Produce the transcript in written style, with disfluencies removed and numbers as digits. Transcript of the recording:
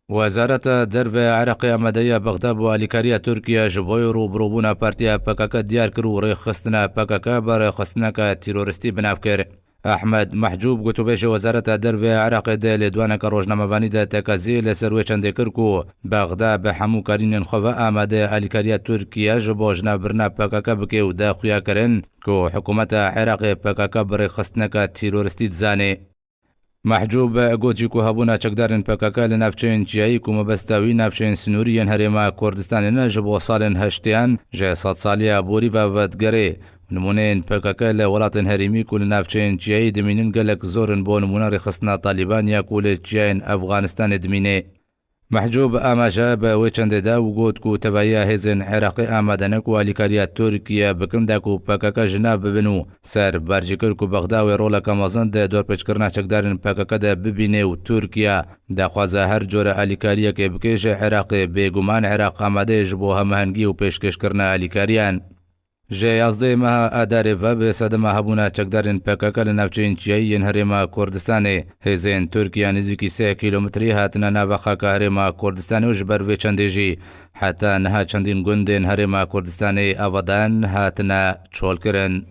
وزارة درف عراق ئامادەیە بەغدا بۆ ئالیکاریە تورکیا ji بۆی ڕووبڕووبوونا پارتیا پەکەکە دیار کرد و ڕێخستنە پەکەکە بە ڕێخستنەکە تیرۆریستی بناو کرد. ئەحمەد محجوب گوتوبێژی وەزارەتە دەرفێ عراقی دێ لێدوانەکە ڕۆژنامەوانیدا تەکەزیە لەسەر وێ چەندێ کرد و بەغدا بە هەموو کارینên خۆڤە ئامادەیە ئالیکاریە تورکیا ji بۆ ژنابرنا پەکەکە بکێ و داخویاکردن و حکوومەتە عێراقی پەکەکە بڕێخستنەکە تیرۆریستی دزانێ. محجوب گوتی کو هەبوونا چەکدارن پەکەکە لە ناوچەیەن جیایی و مەبەستاوی ناوچەیەن سنووریەن هەرێما کوردستانێنە ji بۆ ساڵên هەشتیان ژێ سەد ساڵیە بۆریڤە ڤەدگەرێ نمونەیەن پەکەکە لە وڵاتên هەرێمی و لە ناوچەیەن جیایی دمینن gelek زۆرن بۆ نمونە ڕێخستنا تالیبان یا و لە جیایên ئەفغانستانê dimînê. محجوب ئاماژە بە ئەوەی چەندێدا و گوت و تەبایە هێزن عێراقی ئامادەنەک و ئالیکاریە تورکیا بکرداک و پەکەکە ژناو ببن و سەر بەرجیکرد و بەغداوی ڕۆڵەکە مەزن دە دۆرپێچکردنا چەکدارن پەکەکەدا ببینێ و تورکیا داخوازە هەر جۆرە ئالیکاریەکێ بکێژە عێراقی بێگومان عێراق ئامادەیەش بۆ هەماهەنگی و پێشکەشکردنا ئالیکاریان. ji 11 meha Adarê ve bi sedema hebûna çekdarên PKK li navçeyên Çiyayî yên Herêma Kurdistanê hêzên Tirkiya nêzîkî 3 kîlometrî hatine nava xaka Herêma Kurdistanê û ji ber vê çendê jî heta niha çendîn gundên Herêma Kurdistanê avadan hatine çolkirin.